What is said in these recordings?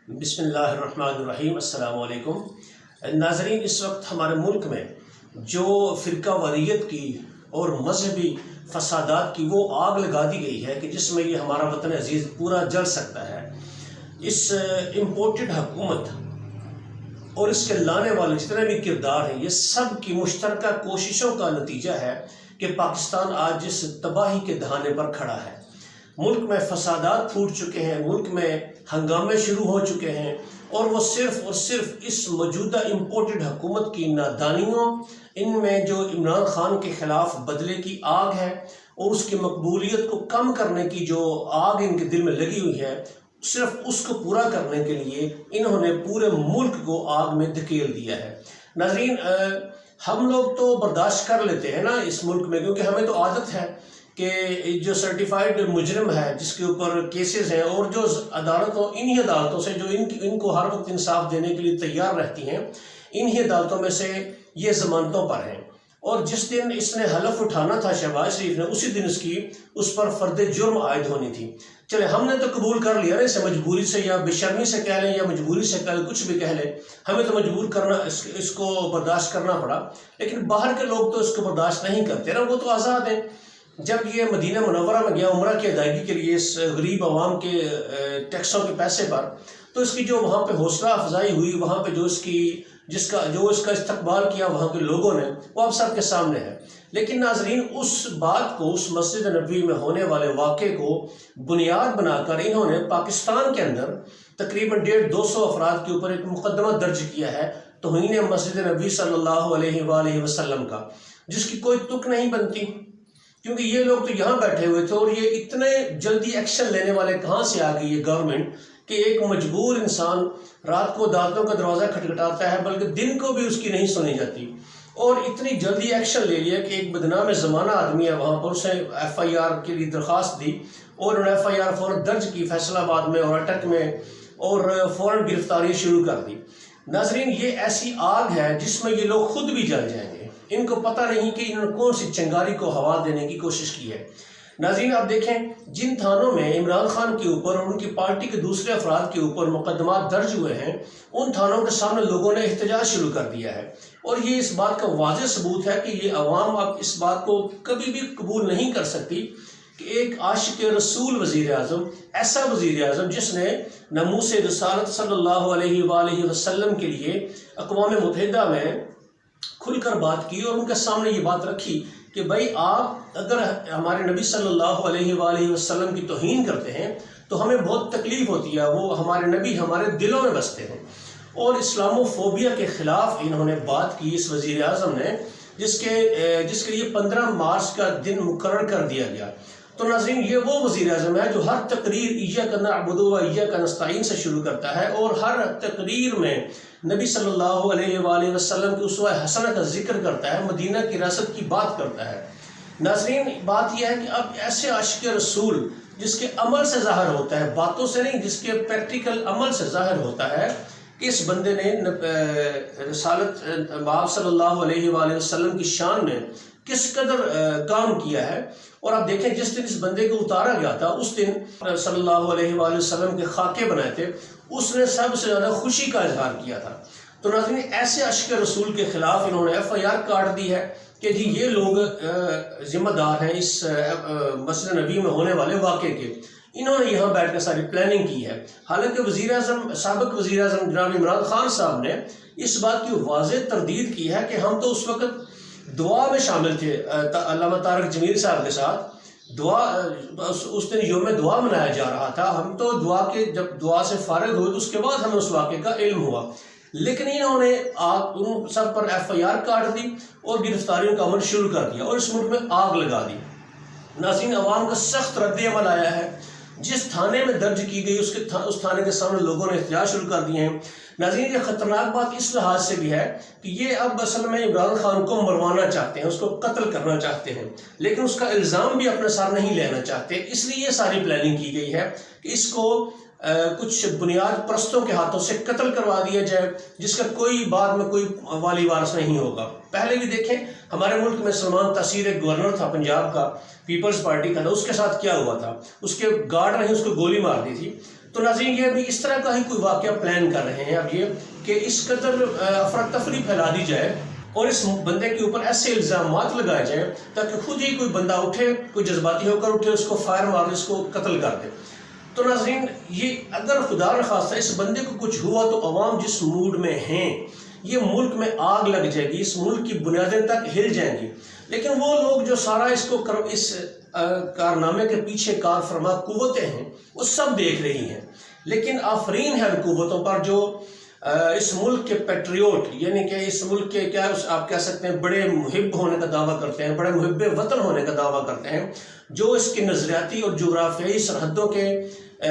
بسم اللہ الرحمن الرحیم۔ السلام علیکم ناظرین، اس وقت ہمارے ملک میں جو فرقہ واریت کی اور مذہبی فسادات کی وہ آگ لگا دی گئی ہے کہ جس میں یہ ہمارا وطن عزیز پورا جل سکتا ہے۔ اس امپورٹڈ حکومت اور اس کے لانے والے جتنے بھی کردار ہیں، یہ سب کی مشترکہ کوششوں کا نتیجہ ہے کہ پاکستان آج جس تباہی کے دہانے پر کھڑا ہے۔ ملک میں فسادات پھوٹ چکے ہیں، ملک میں ہنگامے شروع ہو چکے ہیں، اور وہ صرف اور صرف اس موجودہ امپورٹڈ حکومت کی نادانیوں، ان میں جو عمران خان کے خلاف بدلے کی آگ ہے اور اس کی مقبولیت کو کم کرنے کی جو آگ ان کے دل میں لگی ہوئی ہے، صرف اس کو پورا کرنے کے لیے انہوں نے پورے ملک کو آگ میں دھکیل دیا ہے۔ ناظرین، ہم لوگ تو برداشت کر لیتے ہیں نا اس ملک میں، کیونکہ ہمیں تو عادت ہے کہ جو سرٹیفائیڈ مجرم ہے جس کے اوپر کیسز ہیں، اور جو انہی عدالتوں سے جو ان کو ہر وقت انصاف دینے کے لیے تیار رہتی ہیں، انہی عدالتوں میں سے یہ ضمانتوں پر ہیں، اور جس دن اس نے حلف اٹھانا تھا شہباز شریف نے، اسی دن اس پر فرد جرم عائد ہونی تھی۔ چلے ہم نے تو قبول کر لیا نا، اسے مجبوری سے یا بے شرمی سے کہہ لیں یا مجبوری سے کہہ لیں، کچھ بھی کہہ لیں، ہمیں تو مجبور کرنا اس کو برداشت کرنا پڑا۔ لیکن باہر کے لوگ تو اس کو برداشت نہیں کرتے نا، وہ تو آزاد ہیں۔ جب یہ مدینہ منورہ میں گیا عمرہ کی ادائیگی کے لیے اس غریب عوام کے ٹیکسوں کے پیسے پر، تو اس کی جو وہاں پہ حوصلہ افزائی ہوئی، وہاں پہ جو اس کا استقبال کیا وہاں کے لوگوں نے، وہ اب سب کے سامنے ہے۔ لیکن ناظرین، اس بات کو، اس مسجد نبوی میں ہونے والے واقعے کو بنیاد بنا کر انہوں نے پاکستان کے اندر تقریباً 150 افراد کے اوپر ایک مقدمہ درج کیا ہے توہین مسجد نبوی صلی اللہ علیہ وآلہ وسلم کا، جس کی کوئی تک نہیں بنتی، کیونکہ یہ لوگ تو یہاں بیٹھے ہوئے تھے، اور یہ اتنے جلدی ایکشن لینے والے کہاں سے آ گئی یہ گورنمنٹ کہ ایک مجبور انسان رات کو عدالتوں کا دروازہ کھٹکھٹاتا ہے، بلکہ دن کو بھی اس کی نہیں سنی جاتی، اور اتنی جلدی ایکشن لے لیا کہ ایک بدنام زمانہ آدمی ہے وہاں پر، اسے ایف آئی آر کے لیے درخواست دی، اور انہوں نے ایف آئی آر فوراً درج کی فیصل آباد میں اور اٹک میں، اور فوراً گرفتاری شروع کر دی۔ ناظرین، یہ ایسی آگ ہے جس میں یہ لوگ خود بھی جل جائیں گے، ان کو پتہ نہیں کہ انہوں نے کون سی چنگاری کو ہوا دینے کی کوشش کی ہے۔ ناظرین، آپ دیکھیں، جن تھانوں میں عمران خان کے اوپر اور ان کی پارٹی کے دوسرے افراد کے اوپر مقدمات درج ہوئے ہیں، ان تھانوں کے سامنے لوگوں نے احتجاج شروع کر دیا ہے، اور یہ اس بات کا واضح ثبوت ہے کہ یہ عوام اب اس بات کو کبھی بھی قبول نہیں کر سکتی کہ ایک عاشق رسول وزیر اعظم، ایسا وزیر اعظم جس نے ناموس رسالت صلی اللہ علیہ وآلہ وسلم کے لیے اقوام متحدہ میں کھل کر بات کی، اور ان کے سامنے یہ بات رکھی کہ بھائی، آپ اگر ہمارے نبی صلی اللہ علیہ وآلہ وسلم کی توہین کرتے ہیں تو ہمیں بہت تکلیف ہوتی ہے، وہ ہمارے نبی ہمارے دلوں میں بستے ہیں۔ اور اسلامو فوبیا کے خلاف انہوں نے بات کی اس وزیر اعظم نے، جس کے لیے 15 مارچ کا دن مقرر کر دیا گیا۔ تو ناظرین، یہ وہ وزیر اعظم ہے جو ہر تقریر ایاک نعبد و ایاک نستعین سے شروع کرتا ہے، اور ہر تقریر میں نبی صلی اللہ علیہ وآلہ وسلم کی اسوہ حسنہ کا ذکر کرتا ہے، مدینہ کی ریاست کی بات کرتا ہے۔ ناظرین، بات یہ ہے کہ اب ایسے عاشق رسول جس کے عمل سے ظاہر ہوتا ہے، باتوں سے نہیں، جس کے پریکٹیکل عمل سے ظاہر ہوتا ہے کہ اس بندے نے رسالت آپ صلی اللہ علیہ وآلہ وسلم کی شان میں کس قدر کام کیا ہے۔ اور آپ دیکھیں، جس دن اس بندے کو اتارا گیا تھا، اس دن صلی اللہ علیہ وآلہ وسلم کے خاکے بنائے تھے، اس نے سب سے زیادہ خوشی کا اظہار کیا تھا۔ تو ناظرین، ایسے عاشق رسول کے خلاف انہوں نے ایف آئی آر کاٹ دی ہے کہ جی یہ لوگ ذمہ دار ہیں اس مسجد نبی میں ہونے والے واقعے کے، انہوں نے یہاں بیٹھ کر ساری پلاننگ کی ہے۔ حالانکہ سابق وزیر اعظم جناب عمران خان صاحب نے اس بات کی واضح تردید کی ہے کہ ہم تو اس وقت دعا میں شامل تھے علامہ طارق جمیل صاحب کے ساتھ، اس دن یوم دعا منایا جا رہا تھا، ہم تو جب دعا سے فارغ ہوئے تو اس کے بعد ہمیں اس واقعے کا علم ہوا، لیکن انہوں نے ان سب پر ایف آئی آر کاٹ دی اور گرفتاریوں کا عمل شروع کر دیا، اور اس ملک میں آگ لگا دی۔ ناظرین، عوام کا سخت رد عمل آیا ہے، جس تھانے میں درج کی گئی اس تھانے کے سامنے لوگوں نے احتجاج شروع کر دیے ہیں۔ ناظرین، یہ خطرناک بات اس لحاظ سے بھی ہے کہ یہ اب اصل میں عمران خان کو مروانا چاہتے ہیں، اس کو قتل کرنا چاہتے ہیں، لیکن اس کا الزام بھی اپنے ساتھ نہیں لینا چاہتے، اس لیے یہ ساری پلاننگ کی گئی ہے کہ اس کو کچھ بنیاد پرستوں کے ہاتھوں سے قتل کروا دیا جائے، جس کا کوئی بعد میں کوئی والی وارث نہیں ہوگا۔ پہلے بھی دیکھیں، ہمارے ملک میں سلمان تاثیر ایک گورنر تھا پنجاب کا، پیپلز پارٹی کا تھا، اس کے ساتھ کیا ہوا تھا، اس کے گارڈ نے اس کو گولی مار دی تھی۔ تو ناظرین یہ بھی اس طرح کا ہی کوئی واقعہ پلان کر رہے ہیں اب یہ کہ اس قدر افراتفری پھیلا دی جائے اور اس بندے کے اوپر ایسے الزامات لگائے جائیں تاکہ خود ہی کوئی بندہ اٹھے، کوئی جذباتی ہو کر اٹھے، اس کو فائر مار دے، اس کو قتل کر دے۔ تو ناظرین یہ اگر خدا نخواستہ اس بندے کو کچھ ہوا تو عوام جس موڈ میں ہیں یہ ملک میں آگ لگ جائے گی، اس ملک کی بنیادیں تک ہل جائیں گی۔ لیکن وہ لوگ جو سارا اس کارنامے کے پیچھے کار فرما قوتیں ہیں وہ سب دیکھ رہی ہیں، لیکن آفرین ہے ان قوتوں پر جو اس ملک کے پیٹریوٹ، یعنی کہ اس ملک کے کیا آپ کہہ سکتے ہیں بڑے محب ہونے کا دعویٰ کرتے ہیں، بڑے محب وطن ہونے کا دعویٰ کرتے ہیں، جو اس کی نظریاتی اور جغرافیائی سرحدوں کے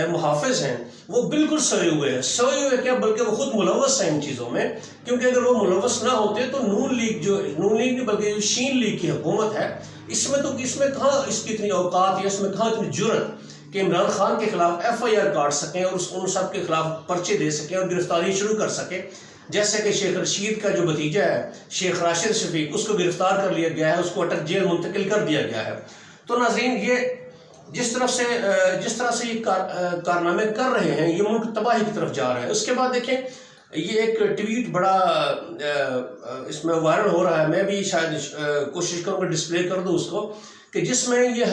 محافظ ہیں، وہ بالکل سوئے ہوئے ہیں۔ سوئے ہوئے کیا بلکہ وہ خود ملوث ہیں ان چیزوں میں، کیونکہ اگر وہ ملوث نہ ہوتے تو نون لیگ نہیں بلکہ شین لیگ کی حکومت ہے، اس میں کہاں اس کی اتنی اوقات یا اس میں کہاں اتنی جرت کہ عمران خان کے خلاف FIR کاٹ سکیں اور ان سب کے خلاف پرچے دے سکیں اور گرفتاری شروع کر سکیں، جیسے کہ شیخ رشید کا جو بھتیجا ہے شیخ راشد شفیق، اس کو گرفتار کر لیا گیا ہے، اس کو اٹک جیل منتقل کر دیا گیا ہے۔ تو ناظرین یہ جس طرح سے یہ کارنامے کر رہے ہیں یہ ملک تباہی کی طرف جا رہا ہے۔ اس کے بعد دیکھیں یہ ایک ٹویٹ بڑا اس میں وائرل ہو رہا ہے، میں بھی شاید کوشش کروں کہ ڈسپلے کر دوں اس کو، کہ جس میں یہ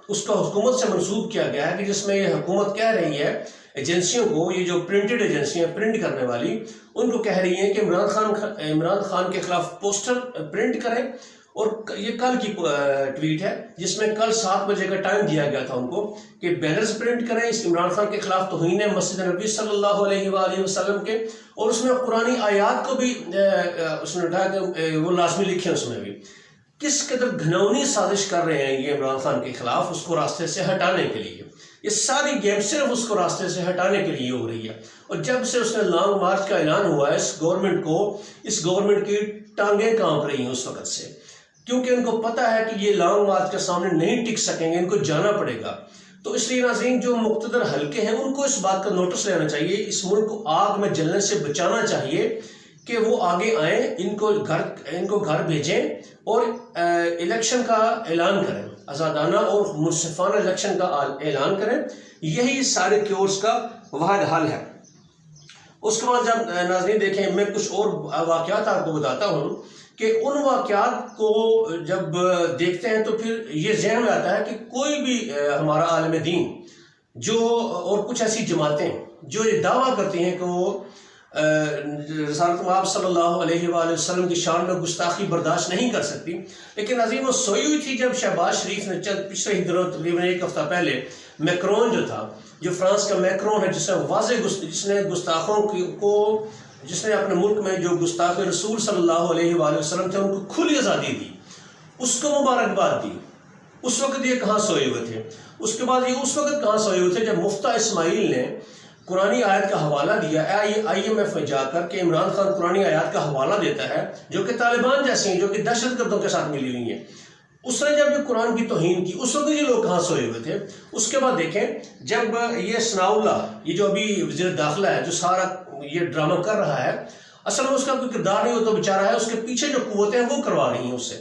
اس کو حکومت سے منسوب کیا گیا ہے، کہ جس میں یہ حکومت کہہ رہی ہے ایجنسیوں کو، یہ جو پرنٹڈ ایجنسیاں پرنٹ کرنے والی، ان کو کہہ رہی ہیں کہ عمران خان کے خلاف پوسٹر پرنٹ کریں۔ اور یہ کل کی ٹویٹ ہے جس میں کل 7 بجے کا ٹائم دیا گیا تھا ان کو کہ بینرز پرنٹ کریں اس عمران خان کے خلاف توہین مسجد نبی صلی اللہ علیہ وآلہ وسلم کے، اور اس میں قرآنی آیات کو بھی اس نے اٹھایا کہ وہ لازمی لکھیں۔ اس میں بھی کس قدر گھنونی سازش کر رہے ہیں یہ عمران خان کے خلاف اس کو راستے سے ہٹانے کے لیے۔ یہ ساری گیم صرف اس کو راستے سے ہٹانے کے لیے ہو رہی ہے، اور جب سے اس نے لانگ مارچ کا اعلان ہوا ہے اس گورنمنٹ کی ٹانگیں کانپ رہی ہیں اس وقت سے، کیونکہ ان کو پتہ ہے کہ یہ لانگ مارچ کے سامنے نہیں ٹک سکیں گے، ان کو جانا پڑے گا۔ تو اس لیے ناظرین جو مقتدر حلقے ہیں ان کو اس بات کا نوٹس لینا چاہیے، اس ملک کو آگ میں جلنے سے بچانا چاہیے کہ وہ آگے آئیں، ان کو گھر بھیجیں اور الیکشن کا اعلان کریں، آزادانہ اور منصفانہ الیکشن کا اعلان کریں۔ یہی سارے کیورز کا واحد حل ہے۔ اس کے بعد جب ناظرین دیکھیں میں کچھ اور واقعات آپ کو بتاتا ہوں کہ ان واقعات کو جب دیکھتے ہیں تو پھر یہ ذہن میں آتا ہے کہ کوئی بھی ہمارا عالم دین جو اور کچھ ایسی جماعتیں جو یہ دعویٰ کرتی ہیں کہ وہ رسالت مآب صلی اللہ علیہ وآلہ وسلم کی شان میں گستاخی برداشت نہیں کر سکتی، لیکن عظیم وہ سوئی ہوئی تھی جب شہباز شریف نے چند پچھلے ہی دنوں تقریباً 1 ہفتہ پہلے میکرون جو تھا، جو فرانس کا میکرون ہے، جس نے اپنے ملک میں جو گستاخ رسول صلی اللہ علیہ وآلہ وسلم تھے ان کو کھلی آزادی دی، اس کو مبارکباد دی، اس وقت یہ کہاں سوئے ہوئے تھے؟ اس کے بعد یہ اس وقت کہاں سوئے ہوئے تھے جب مفتیٰ اسماعیل نے قرآنی آیت کا حوالہ دیا IMF میں جا کر کہ عمران خان قرآنی آیات کا حوالہ دیتا ہے جو کہ طالبان جیسے ہیں، جو کہ دہشت گردوں کے ساتھ ملی ہوئی ہیں۔ اس نے جب یہ قرآن کی توہین کی اس وقت یہ لوگ کہاں سوئے ہوئے تھے؟ اس کے بعد دیکھیں جب یہ ثناء اللہ، یہ جو ابھی وزیر داخلہ ہے جو سارا یہ ڈرامہ کر رہا ہے، اصل میں اس کا کوئی کردار نہیں ہوتا بیچارہ ہے، اس کے پیچھے جو قوتیں ہیں وہ کروا رہی ہیں اس سے۔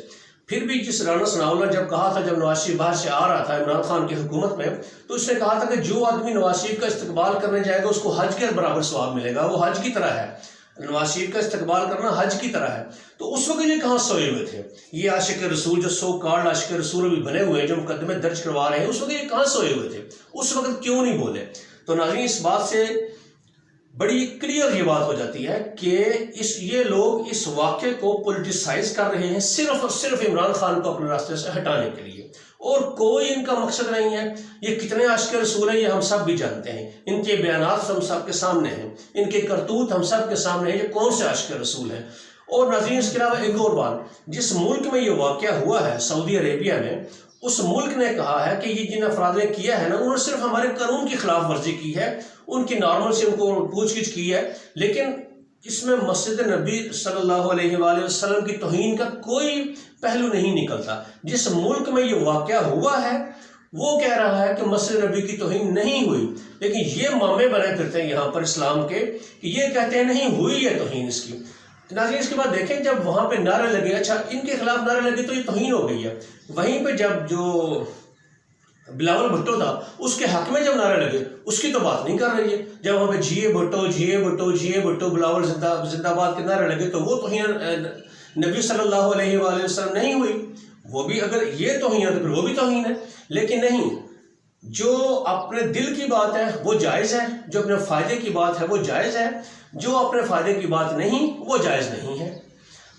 پھر بھی جس رانا ثناء اللہ جب کہا تھا، جب نواز شریف باہر سے آ رہا تھا عمران خان کی حکومت میں، تو اس نے کہا تھا کہ جو آدمی نواز شریف کا استقبال کرنے جائے گا اس کو حج کے برابر ثواب ملے گا، وہ حج کی طرح ہے، نواز شریف کا استقبال کرنا حج کی طرح ہے۔ تو اس وقت یہ کہاں سوئے ہوئے تھے؟ یہ عاشق رسول جو سو کارڈ عاشق رسول ابھی بنے ہوئے ہیں جو مقدمے درج کروا رہے ہیں، اس وقت یہ کہاں سوئے ہوئے تھے؟ اس وقت کیوں نہیں بولے؟ تو ناظرین اس بات سے بڑی کلیئر یہ بات ہو جاتی ہے کہ یہ لوگ اس واقعے کو پولیٹیسائز کر رہے ہیں صرف اور صرف عمران خان کو اپنے راستے سے ہٹانے کے لیے، اور کوئی ان کا مقصد نہیں ہے۔ یہ کتنے عاشق رسول ہیں یہ ہم سب بھی جانتے ہیں، ان کے بیانات ہم سب کے سامنے ہیں، ان کے کرتوت ہم سب کے سامنے ہیں، یہ کون سے عاشق رسول ہیں۔ اور ناظرین اس کے علاوہ ایک اور بات، جس ملک میں یہ واقعہ ہوا ہے سعودی عربیہ میں، اس ملک نے کہا ہے کہ یہ جن افراد نے کیا ہے نا، انہوں نے صرف ہمارے قانون کی خلاف ورزی کی ہے، ان کی نارمل سے ان کو پوچھ گچھ کی ہے، لیکن اس میں مسجد نبی صلی اللہ علیہ وآلہ وسلم کی توہین کا کوئی پہلو نہیں نکلتا۔ جس ملک میں یہ واقعہ ہوا ہے وہ کہہ رہا ہے کہ مسجد نبی کی توہین نہیں ہوئی، لیکن یہ مامے بنے پھرتے ہیں یہاں پر اسلام کے کہ یہ کہتے ہیں نہیں ہوئی ہے توہین اس کی۔ ناظرین اس کے بعد دیکھیں جب وہاں پہ نعرے لگے، اچھا ان کے خلاف نعرے لگے تو یہ توہین ہو گئی ہے، وہیں پہ جب جو بلاول بھٹو تھا، اس کے حق میں جب نعرے لگے اس کی تو بات نہیں کر رہی ہے. جب وہاں پہ جی اے بھٹو جی اے بھٹو جی اے بھٹو بلاول زندہ باد کے نعرے لگے تو وہ توہین نبی صلی اللہ علیہ وآلہ وسلم نہیں ہوئی. وہ بھی اگر یہ توہین ہے تو پھر وہ بھی توہین ہے. لیکن نہیں، جو اپنے دل کی بات ہے وہ جائز ہے، جو اپنے فائدے کی بات ہے وہ جائز ہے، جو اپنے فائدے کی بات نہیں وہ جائز نہیں ہے.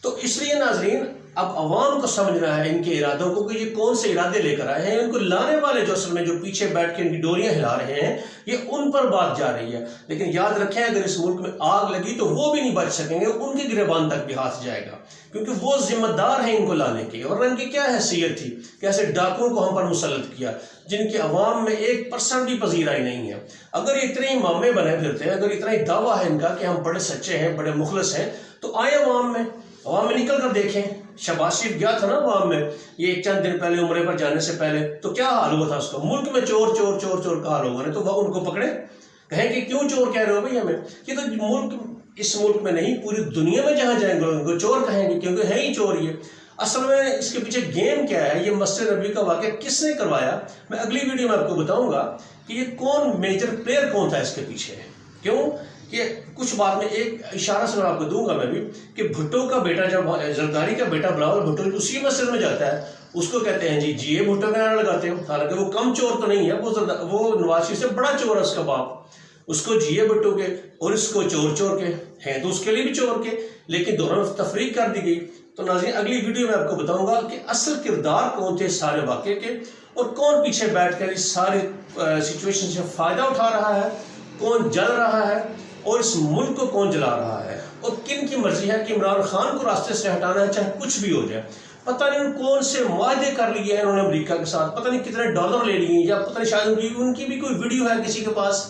تو اس لیے ناظرین اب عوام کو سمجھنا ہے ان کے ارادوں کو کہ یہ کون سے ارادے لے کر آئے ہیں. ان کو لانے والے جو اصل میں جو پیچھے بیٹھ کے ان کی ڈوریاں ہلا رہے ہیں یہ ان پر بات جا رہی ہے. لیکن یاد رکھیں اگر اس ملک میں آگ لگی تو وہ بھی نہیں بچ سکیں گے، ان کے گریبان تک بھی ہاتھ جائے گا، کیونکہ وہ ذمہ دار ہیں ان کو لانے کے. اور ان کی کیا حیثیت تھی کہ ایسے ڈاکوؤں کو ہم پر مسلط کیا جن کی عوام میں 1% بھی پذیرائی نہیں ہے. اگر اتنے ہی مامے بنے پھرتے ہیں، اگر اتنا ہی دعویٰ ہے ان کا کہ ہم بڑے سچے ہیں بڑے مخلص ہیں، تو آئے عوام میں نکل کر دیکھیں. شہباز شریف گیا تھا نا عوام میں یہ چند دن پہلے عمرے پر جانے سے پہلے، تو کیا حال ہوا تھا اس کا؟ ملک میں چور چور چور چور کا حال ہوا ہے. تو وہ ان کو پکڑے، کہیں کہ کیوں چور کہہ رہے ہو بھائی ہمیں؟ یہ تو اس ملک میں نہیں پوری دنیا میں جہاں جائیں گے ان کو چور کہیں گے، کیونکہ ہے ہی چور. یہ اصل میں اس کے پیچھے گیم کیا ہے، یہ مسجد نبوی کا واقعہ کس نے کروایا، میں اگلی ویڈیو میں آپ کو بتاؤں گا کہ یہ کون میجر پلیئر کون تھا اس کے پیچھے. کیوں کہ کچھ بات میں ایک اشارہ سے آپ کو دوں گا میں بھی کہ بھٹو کا بیٹا جب زرداری کا بیٹا بلاول بھٹو اسی مسجد میں جاتا ہے اس کو کہتے ہیں جی اے بھٹو کا نعرہ لگاتے ہیں. حالانکہ وہ کم چور تو نہیں ہے، وہ نواز شریف سے بڑا چور ہے اس کا باپ. اس کو جی اے بھٹو کے اور اس کو چور کے ہیں تو اس کے لیے بھی چور کے، لیکن دونوں میں تفریق کر دی گئی. تو ناظرین اگلی ویڈیو میں آپ کو بتاؤں گا کہ اصل کردار کون تھے سارے واقعے کے، اور کون پیچھے بیٹھ کر اس سارے سچویشن سے فائدہ اٹھا رہا ہے، کون جل رہا ہے اور اس ملک کو کون جلا رہا ہے، اور کن کی مرضی ہے کہ عمران خان کو راستے سے ہٹانا ہے چاہے کچھ بھی ہو جائے. پتہ نہیں کون سے معاہدے کر لیے ہیں انہوں نے امریکہ کے ساتھ، پتہ نہیں کتنے ڈالر لے لیے، یا پتہ نہیں شاید ان کی بھی کوئی ویڈیو ہے کسی کے پاس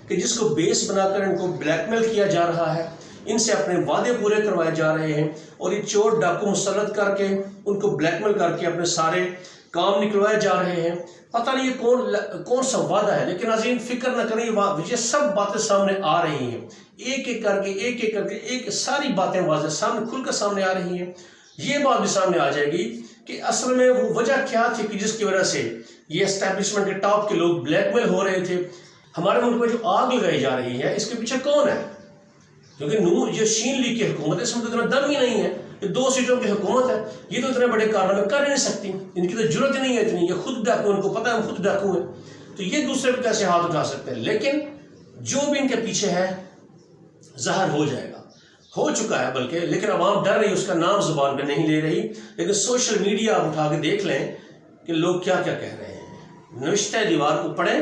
کہ جس کو بیس بنا کر ان کو بلیک میل کیا جا رہا ہے، ان سے اپنے وعدے پورے کروائے جا رہے ہیں، اور یہ چور ڈاکو مسلط کر کے ان کو بلیک میل کر کے اپنے سارے کام نکلوائے جا رہے ہیں. پتہ نہیں یہ کون سا وعدہ ہے. لیکن عظیم فکر نہ کریں، یہ سب باتیں سامنے آ رہی ہیں ایک ایک کر کے ساری باتیں واضح سامنے کھل کر سامنے آ رہی ہیں. یہ بات بھی سامنے آ جائے گی کہ اصل میں وہ وجہ کیا تھی کہ جس کی وجہ سے یہ اسٹیبلشمنٹ کے ٹاپ کے لوگ بلیک میل ہو رہے تھے. ہمارے ملک میں جو آگ لگائی جا رہی ہے اس کے پیچھے کون ہے؟ کیونکہ یہ شین لیگ کی حکومت ہے، اس میں تو اتنا دم ہی نہیں ہے. یہ 2 سیٹوں کی حکومت ہے، یہ تو اتنے بڑے کارنامے کر ہی نہیں سکتی، ان کی تو ضرورت ہی نہیں ہے اتنی. یہ خود ڈاکو، ان کو پتہ ہے ہم خود ڈاکو ہیں، تو یہ دوسرے پہ کیسے ہاتھ اٹھا سکتے ہیں؟ لیکن جو بھی ان کے پیچھے ہے ظاہر ہو جائے گا، ہو چکا ہے بلکہ، لیکن عوام ڈر رہی، اس کا نام زبان پہ نہیں لے رہی. لیکن سوشل میڈیا آپ اٹھا کے دیکھ لیں کہ لوگ کیا کیا کہہ رہے ہیں. نوشتہ دیوار کو پڑھیں،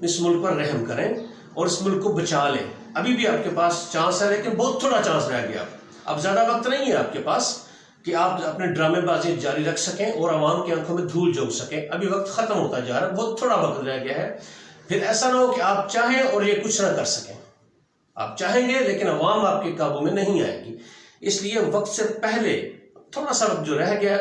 اس ملک پر رحم کریں اور اس ملک کو بچا لیں. ابھی بھی آپ کے پاس چانس ہے، لیکن بہت تھوڑا چانس رہ گیا. اب زیادہ وقت نہیں ہے آپ کے پاس کہ آپ اپنے ڈرامے بازی جاری رکھ سکیں اور عوام کی آنکھوں میں دھول جھونک سکیں. ابھی وقت ختم ہوتا جا رہا ہے، بہت تھوڑا وقت رہ گیا ہے. پھر ایسا نہ ہو کہ آپ چاہیں اور یہ کچھ نہ کر سکیں. آپ چاہیں گے لیکن عوام آپ کے قابو میں نہیں آئے گی. اس لیے وقت سے پہلے تھوڑا سا وقت جو رہ گیا ہے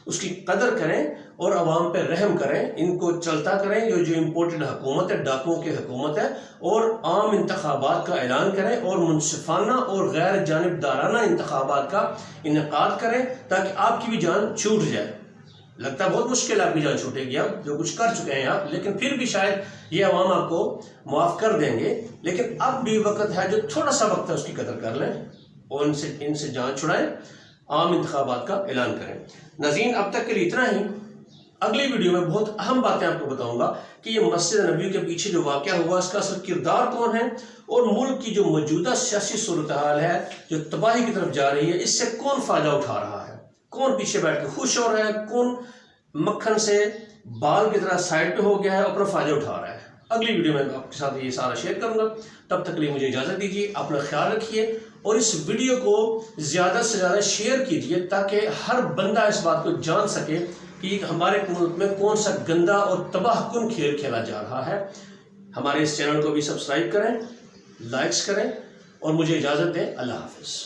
اس کی قدر کریں اور عوام پہ رحم کریں، ان کو چلتا کریں. یہ جو امپورٹڈ حکومت ہے، ڈاکوؤں کی حکومت ہے، اور عام انتخابات کا اعلان کریں اور منصفانہ اور غیر جانبدارانہ انتخابات کا انعقاد کریں تاکہ آپ کی بھی جان چھوٹ جائے. لگتا ہے بہت مشکل آپ کی جان چھوٹے گی، آپ جو کچھ کر چکے ہیں آپ، لیکن پھر بھی شاید یہ عوام آپ کو معاف کر دیں گے. لیکن اب بھی وقت ہے، جو تھوڑا سا وقت ہے اس کی قدر کر لیں اور ان سے جان چھڑائیں، عام انتخابات کا اعلان کریں. ناظرین اب تک کے لیے اتنا ہی. اگلی ویڈیو میں بہت اہم باتیں آپ کو بتاؤں گا کہ یہ مسجد نبوی کے پیچھے جو واقعہ ہوا اس کا اصل کردار کون ہے، اور ملک کی جو موجودہ سیاسی صورتحال ہے جو تباہی کی طرف جا رہی ہے، اس سے کون فائدہ اٹھا رہا ہے، کون پیچھے بیٹھ کے خوش ہو رہا ہے، کون مکھن سے بال کی طرح سائڈ پہ ہو گیا ہے اپنا فائدہ اٹھا رہا ہے. اگلی ویڈیو میں آپ کے ساتھ یہ سارا شیئر کروں گا. تب تک کے لیے مجھے اجازت دیجیے. اپنا خیال رکھیے اور اس ویڈیو کو زیادہ سے زیادہ شیئر کیجیے تاکہ ہر بندہ اس بات کو جان سکے کہ ہمارے ملک میں کون سا گندا اور تباہ کن کھیل کھیلا جا رہا ہے. ہمارے اس چینل کو بھی سبسکرائب کریں، لائکس کریں اور مجھے اجازت دیں. اللہ حافظ.